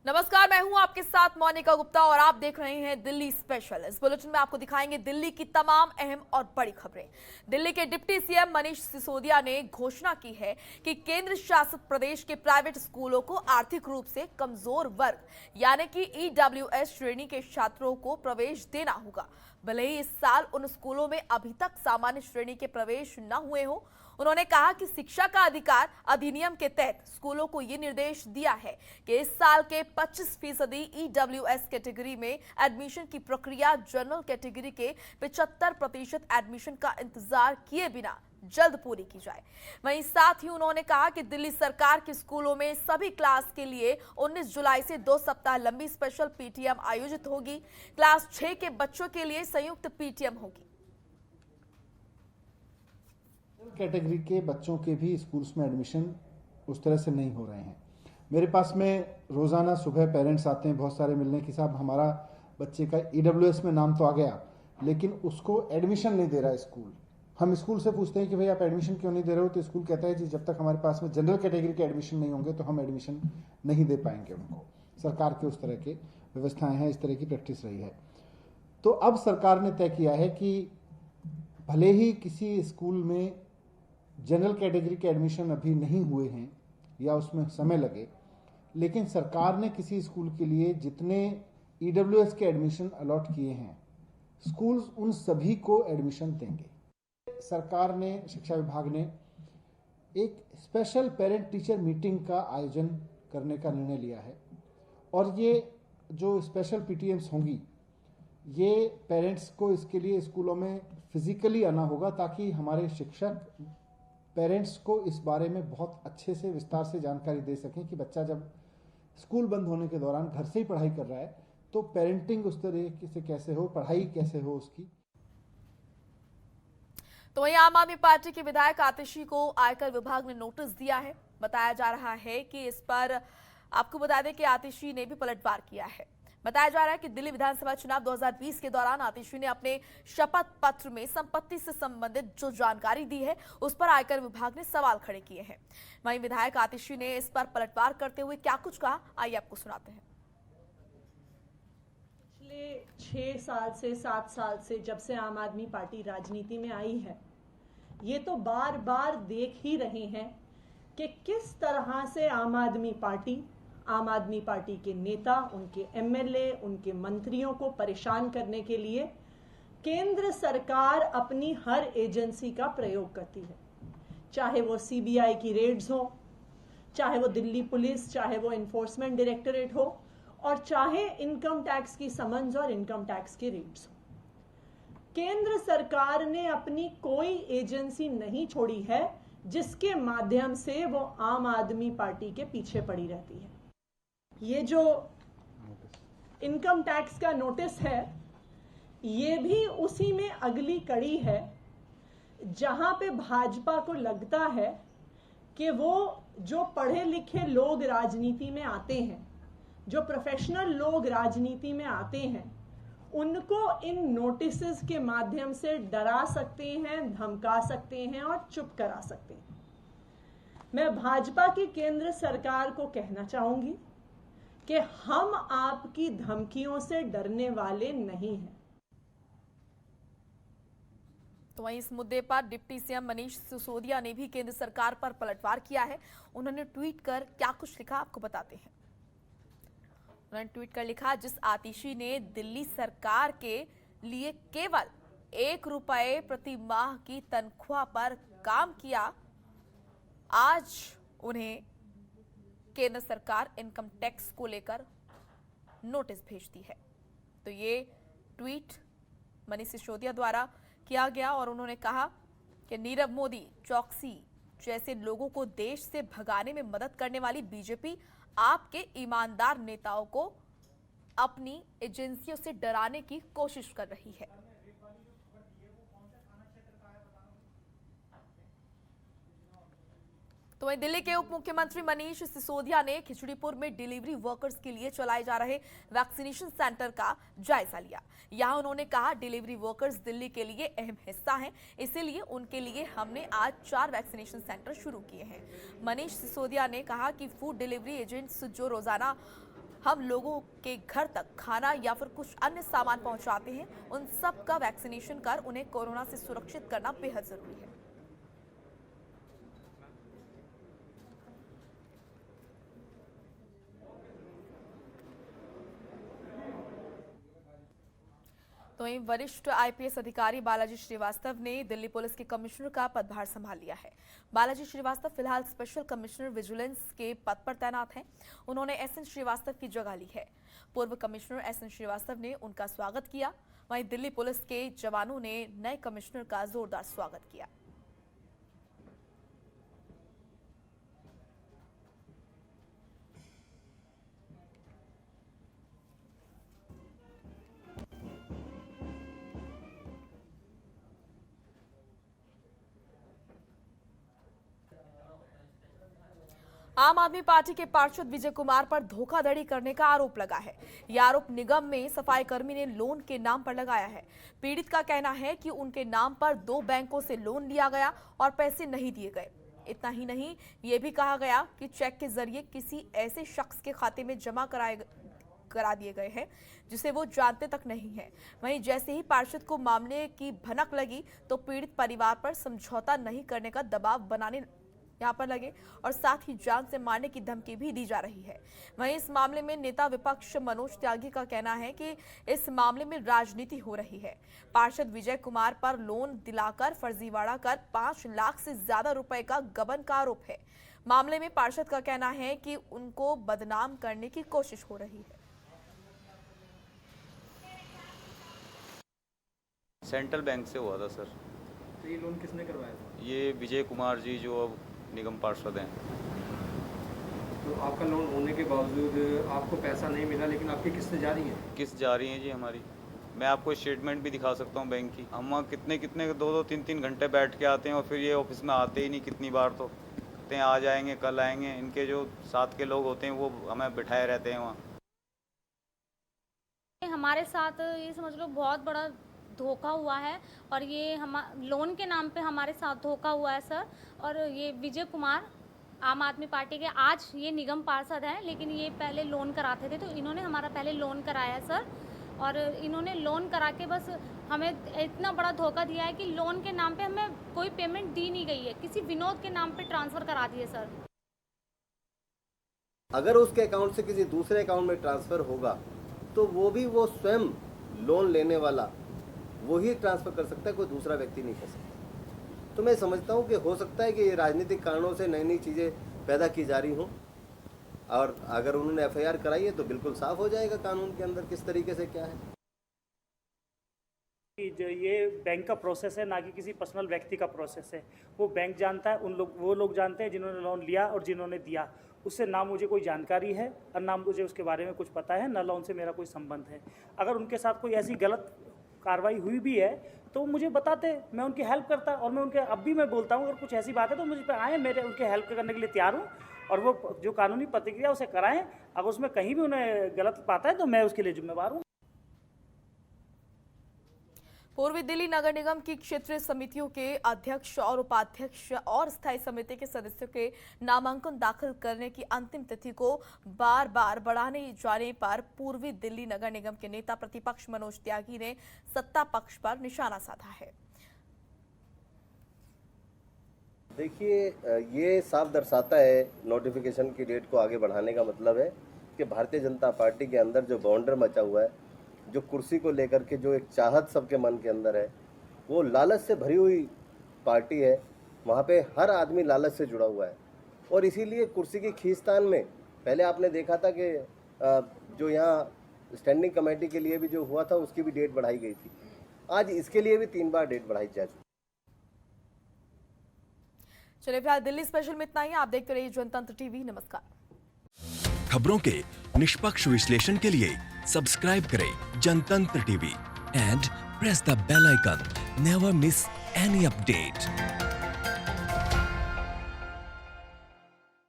नमस्कार, मैं हूं आपके साथ मोनिका गुप्ता और आप देख रहे हैं दिल्ली स्पेशल। इस बुलेटिन में आपको दिखाएंगे दिल्ली की तमाम अहम और बड़ी खबरें। दिल्ली के डिप्टी सीएम मनीष सिसोदिया ने घोषणा की है कि केंद्र शासित प्रदेश के प्राइवेट स्कूलों को आर्थिक रूप से कमजोर वर्ग यानी कि ईडब्ल्यूएस श्रेणी के छात्रों को प्रवेश देना होगा, भले ही इस साल उन स्कूलों में अभी तक सामान्य श्रेणी के प्रवेश न हुए हो। उन्होंने कहा कि शिक्षा का अधिकार अधिनियम के तहत स्कूलों को ये निर्देश दिया है कि इस साल के 25% ईडब्ल्यूएस कैटेगरी में एडमिशन की प्रक्रिया जनरल कैटेगरी के 75% एडमिशन का इंतजार किए बिना जल्द पूरी की जाए। वहीं साथ ही उन्होंने कहा कि दिल्ली सरकार के स्कूलों में सभी क्लास के लिए 19 जुलाई से 2 सप्ताह लंबी स्पेशल पीटीएम आयोजित होगी। क्लास 6 के बच्चों के लिए संयुक्त पीटीएम होगी। कैटेगरी के बच्चों के भी स्कूल्स में एडमिशन उस तरह से नहीं हो रहे हैं। मेरे पास में रोज़ाना सुबह पेरेंट्स आते हैं बहुत सारे मिलने कि साहब हमारा बच्चे का ईडब्ल्यूएस में नाम तो आ गया लेकिन उसको एडमिशन नहीं दे रहा है स्कूल। हम स्कूल से पूछते हैं कि भाई आप एडमिशन क्यों नहीं दे रहे हो, तो स्कूल कहता है जी जब तक हमारे पास में जनरल कैटेगरी के एडमिशन नहीं होंगे तो हम एडमिशन नहीं दे पाएंगे उनको। सरकार के उस तरह के व्यवस्थाएं हैं, इस तरह की प्रैक्टिस रही है। तो अब सरकार ने तय किया है कि भले ही किसी स्कूल में जनरल कैटेगरी के एडमिशन अभी नहीं हुए हैं या उसमें समय लगे, लेकिन सरकार ने किसी स्कूल के लिए जितने ईडब्ल्यूएस के एडमिशन अलॉट किए हैं स्कूल्स उन सभी को एडमिशन देंगे। सरकार ने, शिक्षा विभाग ने एक स्पेशल पेरेंट टीचर मीटिंग का आयोजन करने का निर्णय लिया है और ये जो स्पेशल पीटीएम्स होंगी ये पेरेंट्स को इसके लिए स्कूलों में फिजिकली आना होगा ताकि हमारे शिक्षक पेरेंट्स को इस बारे में बहुत अच्छे से विस्तार से जानकारी दे सकें कि बच्चा जब स्कूल बंद होने के दौरान घर से ही पढ़ाई कर रहा है तो पेरेंटिंग उस तरह से कैसे हो, पढ़ाई कैसे हो उसकी। तो वहीं आम आदमी पार्टी के विधायक आतिशी को आयकर विभाग ने नोटिस दिया है। बताया जा रहा है कि इस पर आपको बता दें कि आतिशी ने भी पलटवार किया है। बताया जा रहा है कि दिल्ली विधानसभा चुनाव 2020 के दौरान आतिशी ने अपने शपथ पत्र में संपत्ति से संबंधित जो जानकारी दी है उस पर आयकर विभाग ने सवाल खड़े किए हैं। वहीं विधायक आतिशी ने इस पर पलटवार करते हुए क्या कुछ कहा, आइए आपको सुनाते हैं। पिछले 6 साल से 7 साल से जब से आम आदमी पार्टी राजनीति में आई है, ये तो बार बार देख ही रहे हैं कि किस तरह से आम आदमी पार्टी के नेता, उनके एमएलए, उनके मंत्रियों को परेशान करने के लिए केंद्र सरकार अपनी हर एजेंसी का प्रयोग करती है। चाहे वो सीबीआई की रेड्स हो, चाहे वो दिल्ली पुलिस, चाहे वो एनफोर्समेंट डायरेक्टरेट हो और चाहे इनकम टैक्स की समन्स और इनकम टैक्स की रेड्स हो। केंद्र सरकार ने अपनी कोई एजेंसी नहीं छोड़ी है जिसके माध्यम से वो आम आदमी पार्टी के पीछे पड़ी रहती है। ये जो इनकम टैक्स का नोटिस है ये भी उसी में अगली कड़ी है जहां पे भाजपा को लगता है कि वो जो पढ़े लिखे लोग राजनीति में आते हैं, जो प्रोफेशनल लोग राजनीति में आते हैं, उनको इन नोटिसेस के माध्यम से डरा सकते हैं, धमका सकते हैं और चुप करा सकते हैं। मैं भाजपा की केंद्र सरकार को कहना चाहूंगी कि हम आपकी धमकियों से डरने वाले नहीं हैं। तो वहीं इस मुद्दे पर डिप्टी सीएम मनीष सिसोदिया ने भी केंद्र सरकार पर पलटवार किया है। उन्होंने ट्वीट कर क्या कुछ लिखा आपको बताते हैं। उन्होंने ट्वीट कर लिखा, जिस आतिशी ने दिल्ली सरकार के लिए केवल 1 रुपए प्रति माह की तनख्वाह पर काम किया, आज उन्हें केंद्र सरकार इनकम टैक्स को लेकर नोटिस भेजती है। तो ये ट्वीट मनीष सिसोदिया द्वारा किया गया और उन्होंने कहा कि नीरव मोदी, चौकसी जैसे लोगों को देश से भगाने में मदद करने वाली बीजेपी आपके ईमानदार नेताओं को अपनी एजेंसियों से डराने की कोशिश कर रही है। तो वहीं दिल्ली के उप मुख्यमंत्री मनीष सिसोदिया ने खिचड़ीपुर में डिलीवरी वर्कर्स के लिए चलाए जा रहे वैक्सीनेशन सेंटर का जायजा लिया। यहां उन्होंने कहा, डिलीवरी वर्कर्स दिल्ली के लिए अहम हिस्सा हैं, इसीलिए उनके लिए हमने आज 4 वैक्सीनेशन सेंटर शुरू किए हैं। मनीष सिसोदिया ने कहा कि फूड डिलीवरी एजेंट्स जो रोजाना हम लोगों के घर तक खाना या फिर कुछ अन्य सामान पहुंचाते हैं, उन सब का वैक्सीनेशन कर उन्हें कोरोना से सुरक्षित करना बेहद जरूरी है। तो वहीं वरिष्ठ आईपीएस अधिकारी बालाजी श्रीवास्तव ने दिल्ली पुलिस के कमिश्नर का पदभार संभाल लिया है। बालाजी श्रीवास्तव फिलहाल स्पेशल कमिश्नर विजिलेंस के पद पर तैनात हैं। उन्होंने एसएन श्रीवास्तव की जगह ली है। पूर्व कमिश्नर एसएन श्रीवास्तव ने उनका स्वागत किया। वहीं दिल्ली पुलिस के जवानों ने नए कमिश्नर का जोरदार स्वागत किया। आम आदमी पार्टी के पार्षद विजय कुमार पर धोखाधड़ी करने का आरोप लगा है। यह आरोप निगम में सफाई कर्मी ने लोन के नाम पर लगाया है। पीड़ित का कहना है कि उनके नाम पर 2 बैंकों से लोन लिया गया और पैसे नहीं दिए गए। इतना ही नहीं, ये भी कहा गया कि चेक के जरिए किसी ऐसे शख्स के खाते में जमा करा दिए गए हैं जिसे वो जानते तक नहीं है। वहीं जैसे ही पार्षद को मामले की भनक लगी तो पीड़ित परिवार पर समझौता नहीं करने का दबाव बनाने यहाँ पर लगे और साथ ही जान से मारने की धमकी भी दी जा रही है। वहीं इस मामले में नेता विपक्ष मनोज त्यागी का कहना है कि इस मामले में राजनीति हो रही है। पार्षद विजय कुमार पर लोन दिलाकर फर्जीवाड़ा कर 5 लाख से ज्यादा रुपए का गबन का आरोप है। मामले में पार्षद का कहना है कि उनको बदनाम करने की कोशिश हो रही है। सेंट्रल बैंक से हुआ था सर। तो ये लोन किसने करवाया था? ये विजय कुमार जी जो अब निगम पार्षद हैं। तो आपका लोन होने के बावजूद आपको पैसा नहीं मिला, लेकिन आपकी किस्तें जारी हैं? किस्त जारी हैं जी हमारी। मैं आपको स्टेटमेंट भी दिखा सकता हूँ बैंक की। हम वहाँ कितने 2-2 3-3 घंटे बैठ के आते हैं और फिर ये ऑफिस में आते ही नहीं। कितनी बार तो कहते हैं आ जाएंगे, कल आएंगे। इनके जो साथ के लोग होते हैं वो हमें बिठाए रहते हैं वहाँ। हमारे साथ ये समझ लो बहुत बड़ा धोखा हुआ है और ये हम लोन के नाम पे हमारे साथ धोखा हुआ है सर। और ये विजय कुमार आम आदमी पार्टी के, आज ये निगम पार्षद हैं, लेकिन ये पहले लोन कराते थे। तो इन्होंने हमारा पहले लोन कराया है सर, और इन्होंने लोन करा के बस हमें इतना बड़ा धोखा दिया है कि लोन के नाम पे हमें कोई पेमेंट दी नहीं गई है, किसी विनोद के नाम पे ट्रांसफ़र करा दिए सर। अगर उसके अकाउंट से किसी दूसरे अकाउंट में ट्रांसफ़र होगा तो वो भी वो स्वयं लोन लेने वाला वो ही ट्रांसफ़र कर सकता है, कोई दूसरा व्यक्ति नहीं कर सकता। तो मैं समझता हूँ कि हो सकता है कि ये राजनीतिक कारणों से नई नई चीज़ें पैदा की जा रही हों, और अगर उन्होंने एफआईआर कराई है तो बिल्कुल साफ हो जाएगा कानून के अंदर किस तरीके से क्या है। जो ये बैंक का प्रोसेस है, ना कि किसी पर्सनल व्यक्ति का प्रोसेस है। वो बैंक जानता है, वो लोग जानते हैं जिन्होंने लोन लिया और जिन्होंने दिया। उससे ना मुझे कोई जानकारी है और ना मुझे उसके बारे में कुछ पता है, ना लोन से मेरा कोई संबंध है। अगर उनके साथ कोई ऐसी गलत कार्रवाई हुई भी है तो मुझे बताते, मैं उनकी हेल्प करता। और मैं उनके अब भी मैं बोलता हूँ, अगर कुछ ऐसी बात है तो मुझे पे आए, मेरे उनके हेल्प करने के लिए तैयार हूँ। और वो जो कानूनी प्रतिक्रिया उसे कराएं। अगर उसमें कहीं भी उन्हें गलत पाता है तो मैं उसके लिए जिम्मेवार हूँ। पूर्वी दिल्ली नगर निगम की क्षेत्रीय समितियों के अध्यक्ष और उपाध्यक्ष और स्थायी समिति के सदस्यों के नामांकन दाखिल करने की अंतिम तिथि को बार बार बढ़ाने जाने पर पूर्वी दिल्ली नगर निगम के नेता प्रतिपक्ष मनोज त्यागी ने सत्ता पक्ष पर निशाना साधा है। देखिए, ये साफ दर्शाता है नोटिफिकेशन की डेट को आगे बढ़ाने का मतलब है कि भारतीय जनता पार्टी के अंदर जो बाउंडर मचा हुआ है, जो कुर्सी को लेकर के जो एक चाहत सबके मन के अंदर है, वो लालच से भरी हुई पार्टी है। वहाँ पे हर आदमी लालच से जुड़ा हुआ है और इसीलिए कुर्सी की खींचतान में पहले आपने देखा था कि जो यहाँ स्टैंडिंग कमेटी के लिए भी जो हुआ था उसकी भी डेट बढ़ाई गई थी। आज इसके लिए भी 3 बार डेट बढ़ाई जा चुकी। चलिए फिलहाल दिल्ली स्पेशल में इतना ही। आप देखते रहिए जनतंत्र टीवी। नमस्कार। खबरों के निष्पक्ष विश्लेषण के लिए सब्सक्राइब करें Jantantra TV and press the bell icon. Never miss any update.